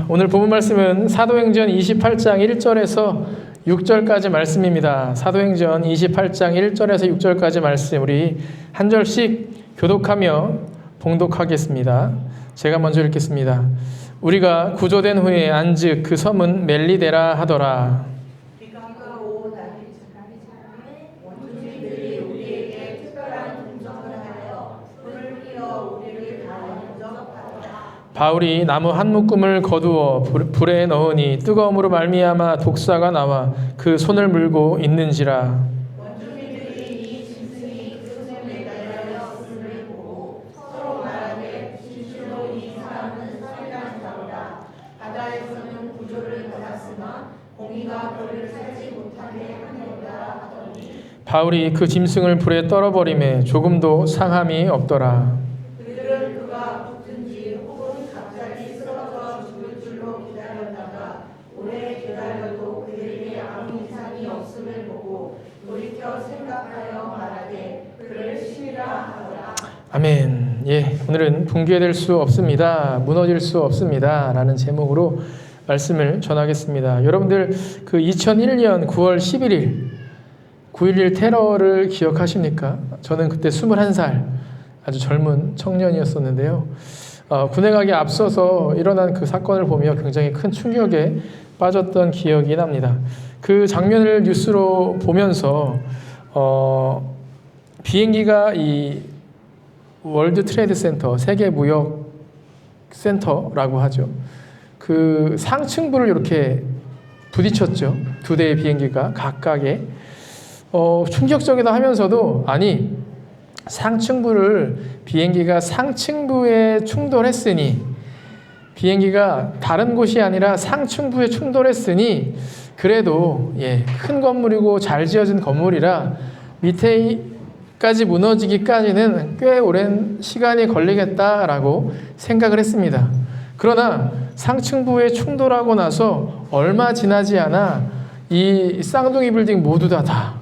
오늘 본문 말씀은 사도행전 28장 1절에서 6절까지 말씀입니다. 사도행전 28장 1절에서 6절까지 말씀, 우리 한 절씩 교독하며 봉독하겠습니다. 제가 먼저 읽겠습니다. 우리가 구조된 후에 안즉 그 섬은 멜리데라 하더라. 바울이 나무 한 묶음을 거두어 불에 넣으니 뜨거움으로 말미암아 독사가 나와 그 손을 물고 있는지라. 원주민들이 이 짐승이 그 손에 매달렸음을 보고 서로 말하되 진실로 이 사람은 살인한 자로다. 바다에서는 구조를 받았으나 공의가 그를 살지 못하게 하느니라 하더니 바울이 그 짐승을 불에 떨어버리매 조금도 상함이 없더라. 그들은 그가 붙든지 혹은 갑자기 쓰러져 죽을 줄로 기다렸다가 오래 기다려도 그들에게 아무 이상이 없음을 보고 돌이켜 생각하여 말하되 그를 신이라 하더라. 아멘. 오늘은 붕괴될 수 없습니다. 무너질 수 없습니다. 라는 제목으로 말씀을 전하겠습니다. 여러분들 그 2001년 9월 11일 9.11 테러를 기억하십니까? 저는 그때 21살 아주 젊은 청년이었었는데요. 군에 가기 앞서서 일어난 그 사건을 보며 굉장히 큰 충격에 빠졌던 기억이 납니다. 그 장면을 뉴스로 보면서 비행기가 이 월드 트레이드 센터, 세계 무역 센터라고 하죠. 그 상층부를 이렇게 부딪혔죠. 두 대의 비행기가 각각에. 충격적이다 하면서도 아니 상층부를 비행기가 상층부에 충돌했으니 비행기가 다른 곳이 아니라 상층부에 충돌했으니 그래도 큰 건물이고 잘 지어진 건물이라 밑에까지 무너지기까지는 꽤 오랜 시간이 걸리겠다라고 생각을 했습니다. 그러나 상층부에 충돌하고 나서 얼마 지나지 않아 이 쌍둥이 빌딩 모두 다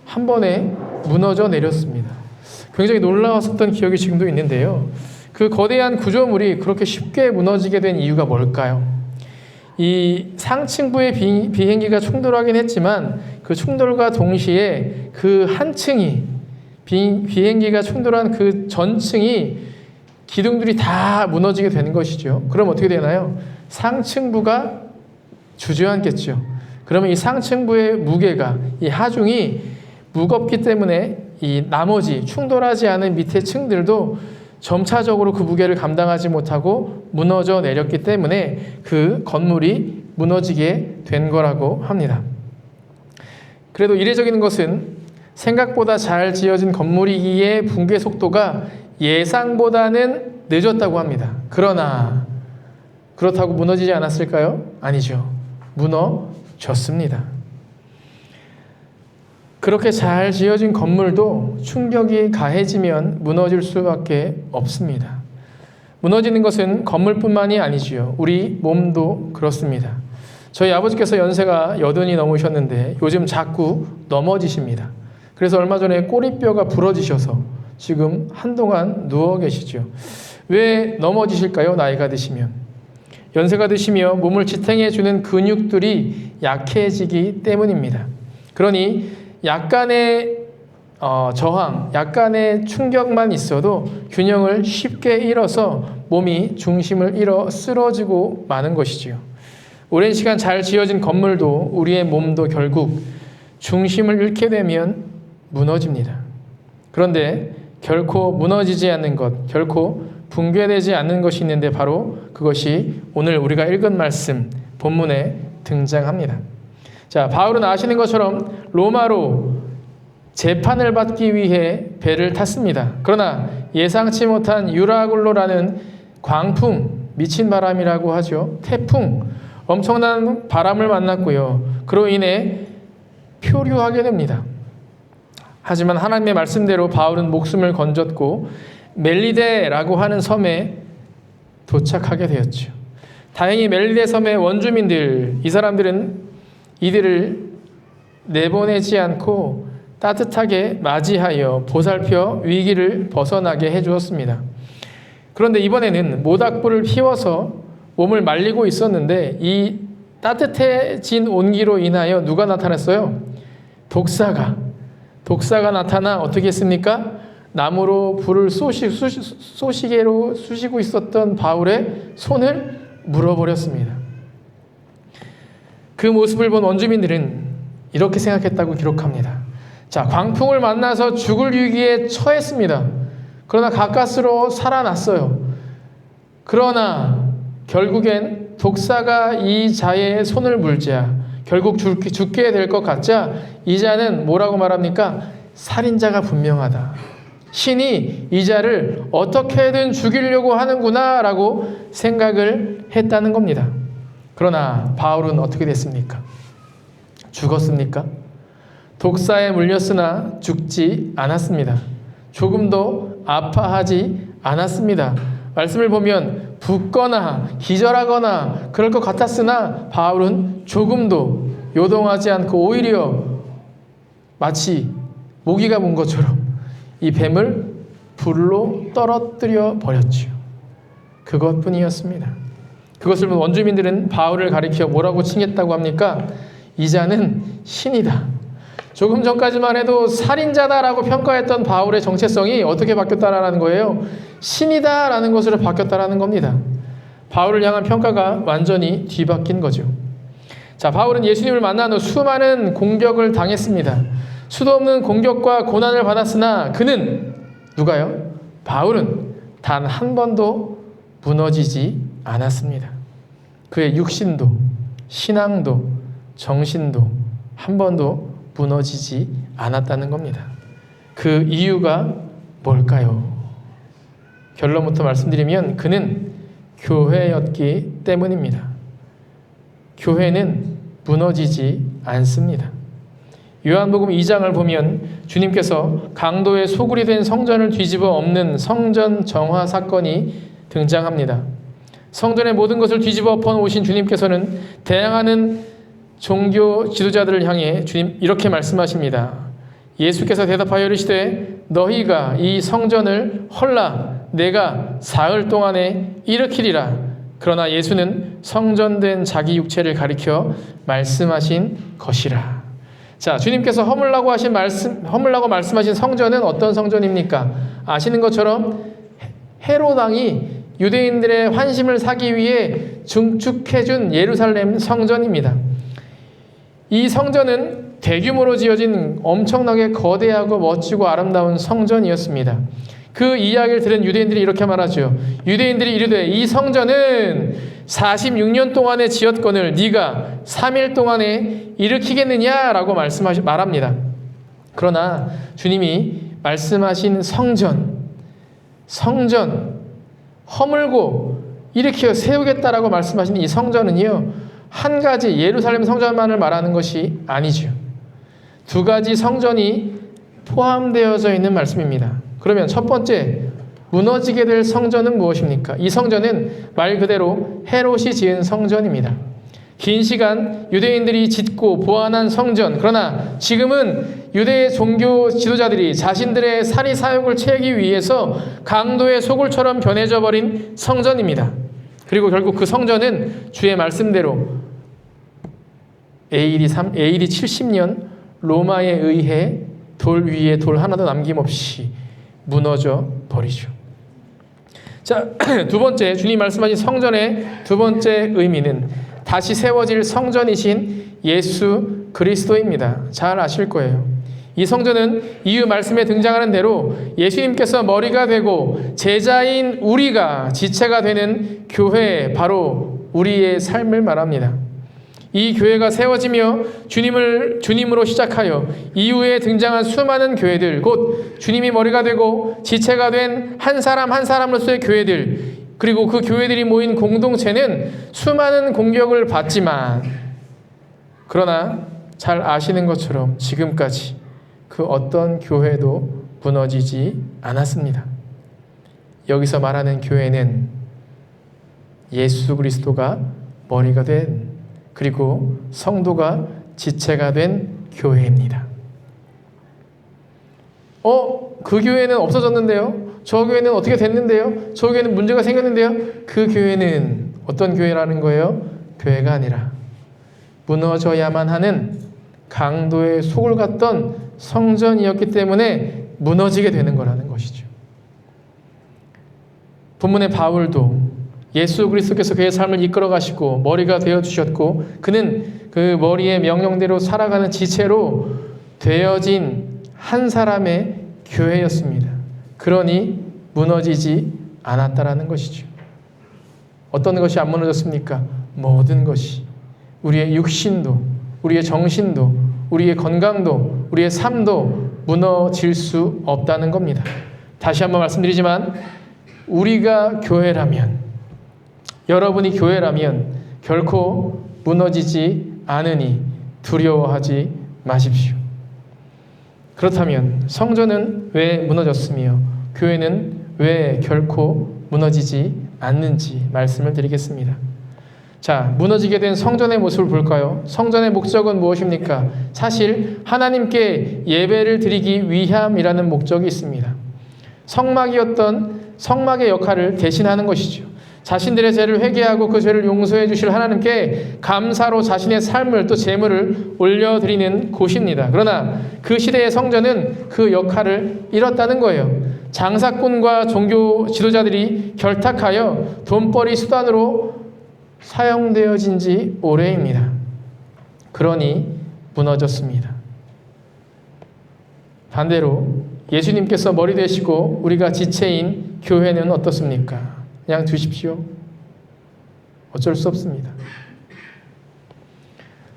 한 번에 무너져 내렸습니다. 굉장히 놀라웠었던 기억이 지금도 있는데요. 그 거대한 구조물이 그렇게 쉽게 무너지게 된 이유가 뭘까요? 이 상층부의 비행기가 충돌하긴 했지만 그 충돌과 동시에 그 한 층이 비행기가 충돌한 그 전층이 기둥들이 다 무너지게 되는 것이죠. 그럼 어떻게 되나요? 상층부가 주저앉겠죠. 그러면 이 상층부의 무게가 이 하중이 무겁기 때문에 이 나머지 충돌하지 않은 밑에 층들도 점차적으로 그 무게를 감당하지 못하고 무너져 내렸기 때문에 그 건물이 무너지게 된 거라고 합니다. 그래도 이례적인 것은 생각보다 잘 지어진 건물이기에 붕괴 속도가 예상보다는 늦었다고 합니다. 그러나 그렇다고 무너지지 않았을까요? 아니죠. 무너졌습니다. 그렇게 잘 지어진 건물도 충격이 가해지면 무너질 수밖에 없습니다. 무너지는 것은 건물뿐만이 아니지요. 우리 몸도 그렇습니다. 저희 아버지께서 연세가 80이 넘으셨는데 요즘 자꾸 넘어지십니다. 그래서 얼마 전에 꼬리뼈가 부러지셔서 지금 한동안 누워 계시죠. 왜 넘어지실까요? 나이가 드시면. 연세가 드시며 몸을 지탱해주는 근육들이 약해지기 때문입니다. 그러니 약간의 저항, 약간의 충격만 있어도 균형을 쉽게 잃어서 몸이 중심을 잃어 쓰러지고 마는 것이지요. 오랜 시간 잘 지어진 건물도 우리의 몸도 결국 중심을 잃게 되면 무너집니다. 그런데 결코 무너지지 않는 것, 결코 붕괴되지 않는 것이 있는데 바로 그것이 오늘 우리가 읽은 말씀, 본문에 등장합니다. 자, 바울은 아시는 것처럼 로마로 재판을 받기 위해 배를 탔습니다. 그러나 예상치 못한 유라굴로라는 광풍, 미친 바람이라고 하죠. 태풍, 엄청난 바람을 만났고요. 그로 인해 표류하게 됩니다. 하지만 하나님의 말씀대로 바울은 목숨을 건졌고 멜리데라고 하는 섬에 도착하게 되었죠. 다행히 멜리데 섬의 원주민들, 이 사람들은 이들을 내보내지 않고 따뜻하게 맞이하여 보살펴 위기를 벗어나게 해주었습니다. 그런데 이번에는 모닥불을 피워서 몸을 말리고 있었는데 이 따뜻해진 온기로 인하여 누가 나타났어요? 독사가 나타나 어떻게 했습니까? 나무로 불을 쏘시개로 쑤시고 있었던 바울의 손을 물어버렸습니다. 그 모습을 본 원주민들은 이렇게 생각했다고 기록합니다. 자, 광풍을 만나서 죽을 위기에 처했습니다. 그러나 가까스로 살아났어요. 그러나 결국엔 독사가 이 자의 손을 물자 결국 죽게 될 것 같자 이 자는 뭐라고 말합니까? 살인자가 분명하다. 신이 이 자를 어떻게든 죽이려고 하는구나 라고 생각을 했다는 겁니다. 그러나 바울은 어떻게 됐습니까? 죽었습니까? 독사에 물렸으나 죽지 않았습니다. 조금도 아파하지 않았습니다. 말씀을 보면 붓거나 기절하거나 그럴 것 같았으나 바울은 조금도 요동하지 않고 오히려 마치 모기가 문 것처럼 이 뱀을 불로 떨어뜨려 버렸지요. 그것뿐이었습니다. 그것을 본 원주민들은 바울을 가리켜 뭐라고 칭했다고 합니까? 이 자는 신이다. 조금 전까지만 해도 살인자다라고 평가했던 바울의 정체성이 어떻게 바뀌었다라는 거예요? 신이다라는 것으로 바뀌었다라는 겁니다. 바울을 향한 평가가 완전히 뒤바뀐 거죠. 자, 바울은 예수님을 만난 후 수많은 공격을 당했습니다. 수도 없는 공격과 고난을 받았으나 그는 누가요? 바울은 단 한 번도 무너지지 않았습니다. 그의 육신도 신앙도 정신도 한 번도 무너지지 않았다는 겁니다. 그 이유가 뭘까요? 결론부터 말씀드리면 그는 교회였기 때문입니다. 교회는 무너지지 않습니다. 요한복음 2장을 보면 주님께서 강도의 소굴이 된 성전을 뒤집어 엎는 성전 정화 사건이 등장합니다. 성전의 모든 것을 뒤집어 엎어 오신 주님께서는 대항하는 종교 지도자들을 향해 주님 이렇게 말씀하십니다. 예수께서 대답하여 이르시되 너희가 이 성전을 헐라 내가 사흘 동안에 일으키리라. 그러나 예수는 성전된 자기 육체를 가리켜 말씀하신 것이라. 자, 주님께서 허물라고 말씀하신 성전은 어떤 성전입니까? 아시는 것처럼 헤롯 왕이 유대인들의 환심을 사기 위해 증축해준 예루살렘 성전입니다. 이 성전은 대규모로 지어진 엄청나게 거대하고 멋지고 아름다운 성전이었습니다. 그 이야기를 들은 유대인들이 이렇게 말하죠. 유대인들이 이르되 이 성전은 46년 동안에 지었거늘 네가 3일 동안에 일으키겠느냐라고 말합니다. 그러나 주님이 말씀하신 성전 허물고 일으켜 세우겠다라고 말씀하신 이 성전은요, 한 가지 예루살렘 성전만을 말하는 것이 아니죠. 두 가지 성전이 포함되어져 있는 말씀입니다. 그러면 첫 번째, 무너지게 될 성전은 무엇입니까? 이 성전은 말 그대로 헤롯이 지은 성전입니다. 긴 시간 유대인들이 짓고 보완한 성전, 그러나 지금은 유대 종교 지도자들이 자신들의 사리 사욕을 채우기 위해서 강도의 소굴처럼 변해져 버린 성전입니다. 그리고 결국 그 성전은 주의 말씀대로 AD 70년 로마에 의해 돌 위에 돌 하나도 남김없이 무너져 버리죠. 자, 두 번째, 주님 말씀하신 성전의 두 번째 의미는 다시 세워질 성전이신 예수 그리스도입니다. 잘 아실 거예요. 이 성전은 이유 말씀에 등장하는 대로 예수님께서 머리가 되고 제자인 우리가 지체가 되는 교회, 바로 우리의 삶을 말합니다. 이 교회가 세워지며 주님으로 시작하여 이후에 등장한 수많은 교회들, 곧 주님이 머리가 되고 지체가 된 한 사람 한 사람으로서의 교회들, 그리고 그 교회들이 모인 공동체는 수많은 공격을 받지만, 그러나 잘 아시는 것처럼 지금까지 그 어떤 교회도 무너지지 않았습니다. 여기서 말하는 교회는 예수 그리스도가 머리가 된, 그리고 성도가 지체가 된 교회입니다. 그 교회는 없어졌는데요? 저 교회는 어떻게 됐는데요? 저 교회는 문제가 생겼는데요? 그 교회는 어떤 교회라는 거예요? 교회가 아니라 무너져야만 하는 강도의 속을 갔던 성전이었기 때문에 무너지게 되는 거라는 것이죠. 본문의 바울도 예수 그리스도께서 그의 삶을 이끌어 가시고 머리가 되어 주셨고 그는 그 머리의 명령대로 살아가는 지체로 되어진 한 사람의 교회였습니다. 그러니 무너지지 않았다라는 것이죠. 어떤 것이 안 무너졌습니까? 모든 것이. 우리의 육신도, 우리의 정신도, 우리의 건강도, 우리의 삶도 무너질 수 없다는 겁니다. 다시 한번 말씀드리지만 우리가 교회라면, 여러분이 교회라면 결코 무너지지 않으니 두려워하지 마십시오. 그렇다면 성전은 왜 무너졌으며 교회는 왜 결코 무너지지 않는지 말씀을 드리겠습니다. 자, 무너지게 된 성전의 모습을 볼까요? 성전의 목적은 무엇입니까? 사실 하나님께 예배를 드리기 위함이라는 목적이 있습니다. 성막의 역할을 대신하는 것이죠. 자신들의 죄를 회개하고 그 죄를 용서해 주실 하나님께 감사로 자신의 삶을 또 제물을 올려드리는 곳입니다. 그러나 그 시대의 성전은 그 역할을 잃었다는 거예요. 장사꾼과 종교 지도자들이 결탁하여 돈벌이 수단으로 사용되어진 지 오래입니다. 그러니 무너졌습니다. 반대로 예수님께서 머리 되시고 우리가 지체인 교회는 어떻습니까? 그냥 두십시오. 어쩔 수 없습니다.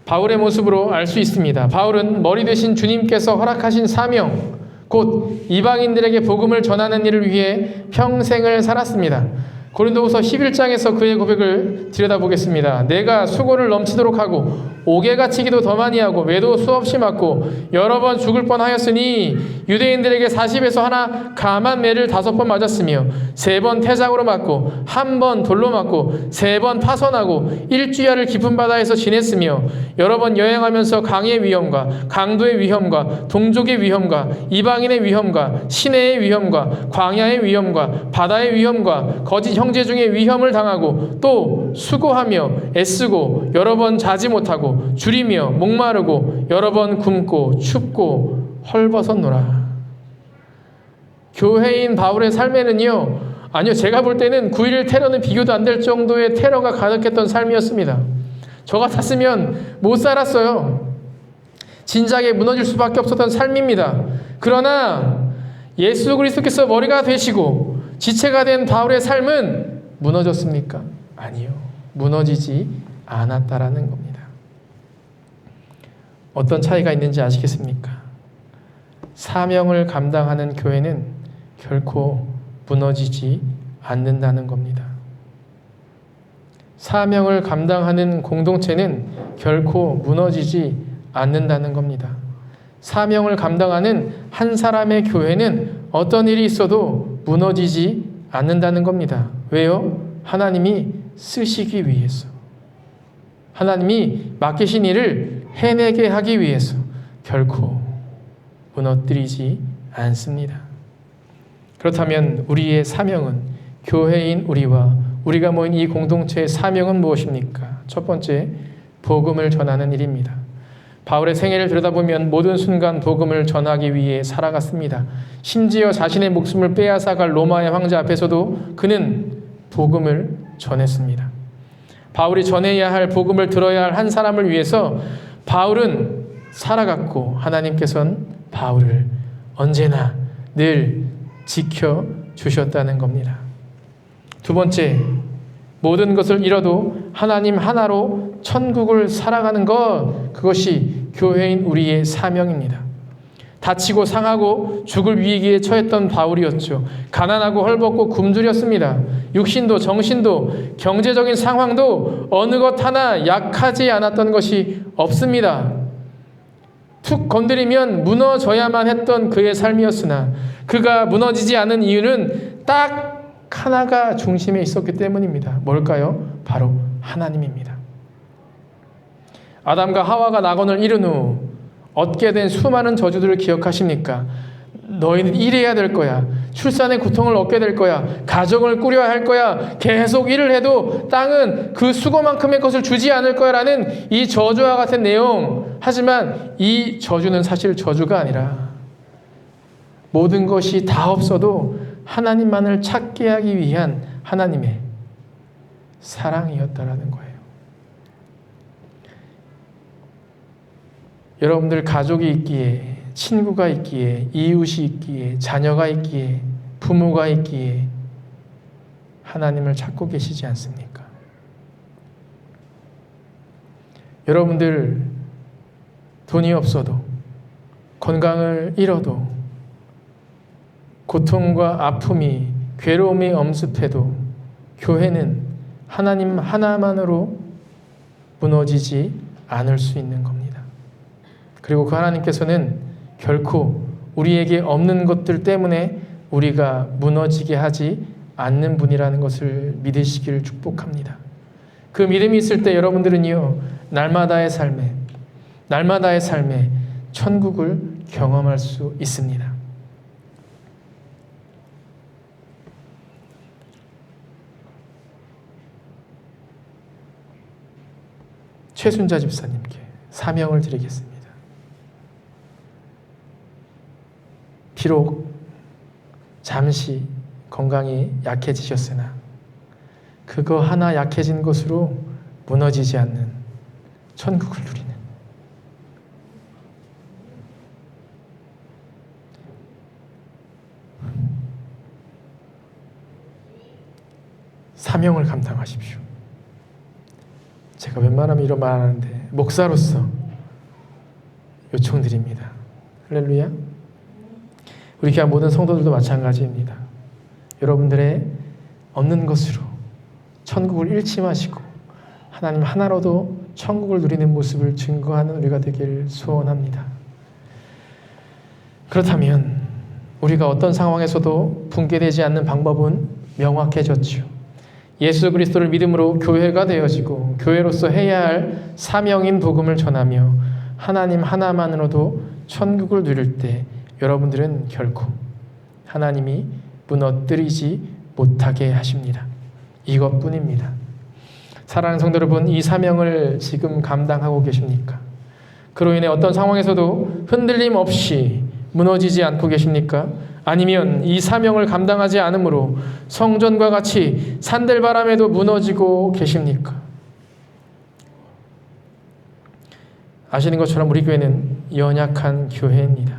바울의 모습으로 알 수 있습니다. 바울은 머리 되신 주님께서 허락하신 사명, 곧 이방인들에게 복음을 전하는 일을 위해 평생을 살았습니다. 고린도후서 11장에서 그의 고백을 들여다보겠습니다. 내가 수고를 넘치도록 하고 옥에 갇히기도 더 많이 하고 매도 수없이 맞고 여러 번 죽을 뻔하였으니 유대인들에게 40에서 하나 감한 매를 5번 맞았으며 3번 태작으로 맞고 1번 돌로 맞고 3번 파선하고 일주야를 깊은 바다에서 지냈으며 여러 번 여행하면서 강의 위험과 강도의 위험과 동족의 위험과 이방인의 위험과 시내의 위험과 광야의 위험과 바다의 위험과 거짓 형제 중에 위험을 당하고 또 수고하며 애쓰고 여러 번 자지 못하고 줄이며 목마르고 여러 번 굶고 춥고 헐벗었노라. 교회인 바울의 삶에는요, 아니요, 제가 볼 때는 9.11 테러는 비교도 안 될 정도의 테러가 가득했던 삶이었습니다. 저 같았으면 못 살았어요. 진작에 무너질 수밖에 없었던 삶입니다. 그러나 예수 그리스도께서 머리가 되시고 지체가 된 바울의 삶은 무너졌습니까? 아니요. 무너지지 않았다라는 겁니다. 어떤 차이가 있는지 아시겠습니까? 사명을 감당하는 교회는 결코 무너지지 않는다는 겁니다. 사명을 감당하는 공동체는 결코 무너지지 않는다는 겁니다. 사명을 감당하는 한 사람의 교회는 어떤 일이 있어도 무너지지 않는다는 겁니다. 왜요? 하나님이 쓰시기 위해서. 하나님이 맡기신 일을 해내게 하기 위해서 결코 무너뜨리지 않습니다. 그렇다면 우리의 사명은, 교회인 우리가 모인 이 공동체의 사명은 무엇입니까? 첫 번째, 복음을 전하는 일입니다. 바울의 생애를 들여다보면 모든 순간 복음을 전하기 위해 살아갔습니다. 심지어 자신의 목숨을 빼앗아갈 로마의 황제 앞에서도 그는 복음을 전했습니다. 바울이 전해야 할 복음을 들어야 할 한 사람을 위해서 바울은 살아갔고 하나님께서는 바울을 언제나 늘 지켜주셨다는 겁니다. 두 번째, 모든 것을 잃어도 하나님 하나로 천국을 살아가는 것, 그것이 교회인 우리의 사명입니다. 다치고 상하고 죽을 위기에 처했던 바울이었죠. 가난하고 헐벗고 굶주렸습니다. 육신도 정신도 경제적인 상황도 어느 것 하나 약하지 않았던 것이 없습니다. 툭 건드리면 무너져야만 했던 그의 삶이었으나 그가 무너지지 않은 이유는 딱 하나가 중심에 있었기 때문입니다. 뭘까요? 바로 하나님입니다. 아담과 하와가 낙원을 이룬 후 얻게 된 수많은 저주들을 기억하십니까? 너희는 이래야 될 거야. 출산의 고통을 얻게 될 거야. 가정을 꾸려야 할 거야. 계속 일을 해도 땅은 그 수고만큼의 것을 주지 않을 거야 라는 이 저주와 같은 내용. 하지만 이 저주는 사실 저주가 아니라 모든 것이 다 없어도 하나님만을 찾게 하기 위한 하나님의 사랑이었다라는 거예요. 여러분들 가족이 있기에, 친구가 있기에, 이웃이 있기에, 자녀가 있기에, 부모가 있기에 하나님을 찾고 계시지 않습니까? 여러분들 돈이 없어도, 건강을 잃어도, 고통과 아픔이, 괴로움이 엄습해도 교회는 하나님 하나만으로 무너지지 않을 수 있는 겁니다. 그리고 그 하나님께서는 결코 우리에게 없는 것들 때문에 우리가 무너지게 하지 않는 분이라는 것을 믿으시기를 축복합니다. 그 믿음이 있을 때 여러분들은요, 날마다의 삶에 천국을 경험할 수 있습니다. 최순자 집사님께 사명을 드리겠습니다. 비록 잠시 건강이 약해지셨으나 그거 하나 약해진 것으로 무너지지 않는 천국을 누리는 사명을 감당하십시오. 제가 웬만하면 이런 말 하는데 목사로서 요청드립니다. 할렐루야. 우리 교회 모든 성도들도 마찬가지입니다. 여러분들의 없는 것으로 천국을 잃지 마시고 하나님 하나로도 천국을 누리는 모습을 증거하는 우리가 되길 소원합니다. 그렇다면 우리가 어떤 상황에서도 붕괴되지 않는 방법은 명확해졌죠. 예수 그리스도를 믿음으로 교회가 되어지고 교회로서 해야 할 사명인 복음을 전하며 하나님 하나만으로도 천국을 누릴 때 여러분들은 결코 하나님이 무너뜨리지 못하게 하십니다. 이것뿐입니다. 사랑하는 성도 여러분, 이 사명을 지금 감당하고 계십니까? 그로 인해 어떤 상황에서도 흔들림 없이 무너지지 않고 계십니까? 아니면 이 사명을 감당하지 않으므로 성전과 같이 산들바람에도 무너지고 계십니까? 아시는 것처럼 우리 교회는 연약한 교회입니다.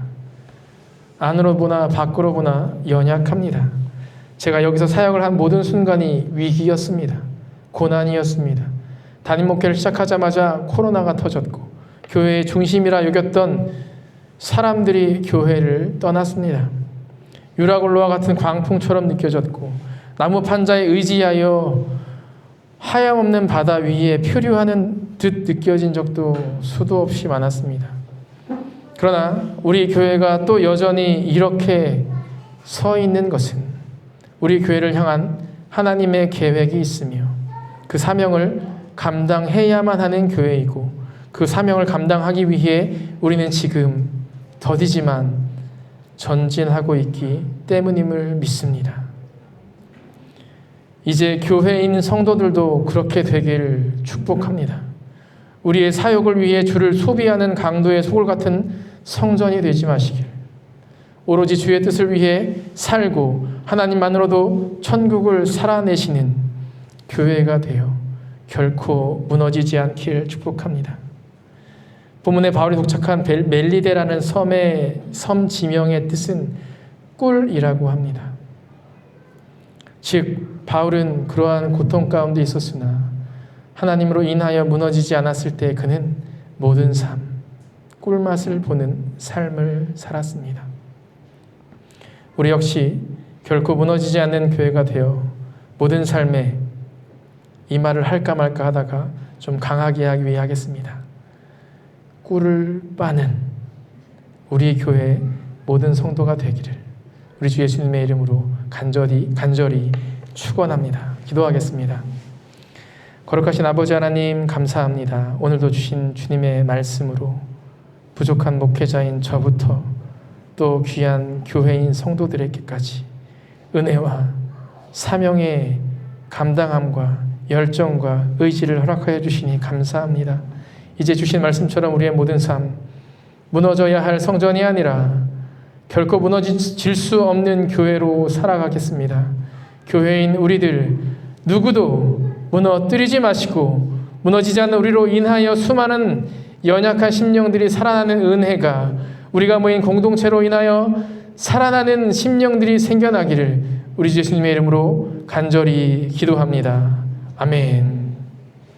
안으로 보나 밖으로 보나 연약합니다. 제가 여기서 사역을 한 모든 순간이 위기였습니다. 고난이었습니다. 담임 목회를 시작하자마자 코로나가 터졌고 교회의 중심이라 여겼던 사람들이 교회를 떠났습니다. 유라굴로와 같은 광풍처럼 느껴졌고 나무 판자에 의지하여 하염없는 바다 위에 표류하는 듯 느껴진 적도 수도 없이 많았습니다. 그러나 우리 교회가 또 여전히 이렇게 서 있는 것은 우리 교회를 향한 하나님의 계획이 있으며 그 사명을 감당해야만 하는 교회이고 그 사명을 감당하기 위해 우리는 지금 더디지만 전진하고 있기 때문임을 믿습니다. 이제 교회에 있는 성도들도 그렇게 되기를 축복합니다. 우리의 사역을 위해 주를 소비하는 강도의 소굴 같은 성전이 되지 마시길. 오로지 주의 뜻을 위해 살고 하나님만으로도 천국을 살아내시는 교회가 되어 결코 무너지지 않길 축복합니다. 본문에 바울이 독착한 멜리데라는 섬 지명의 뜻은 꿀이라고 합니다. 즉 바울은 그러한 고통 가운데 있었으나 하나님으로 인하여 무너지지 않았을 때 그는 모든 삶, 꿀맛을 보는 삶을 살았습니다. 우리 역시 결코 무너지지 않는 교회가 되어 모든 삶에 이 말을 할까 말까 하다가 좀 강하게 하기 위해 하겠습니다. 꿀을 빠는 우리 교회 모든 성도가 되기를 우리 주 예수님의 이름으로 간절히 축원합니다. 기도하겠습니다. 거룩하신 아버지 하나님 감사합니다. 오늘도 주신 주님의 말씀으로 부족한 목회자인 저부터 또 귀한 교회인 성도들에게까지 은혜와 사명의 감당함과 열정과 의지를 허락하여 주시니 감사합니다. 이제 주신 말씀처럼 우리의 모든 삶, 무너져야 할 성전이 아니라 결코 무너질 수 없는 교회로 살아가겠습니다. 교회인 우리들 누구도 무너뜨리지 마시고 무너지지 않는 우리로 인하여 수많은 연약한 심령들이 살아나는 은혜가 우리가 모인 공동체로 인하여 살아나는 심령들이 생겨나기를 우리 주 예수님의 이름으로 간절히 기도합니다. 아멘.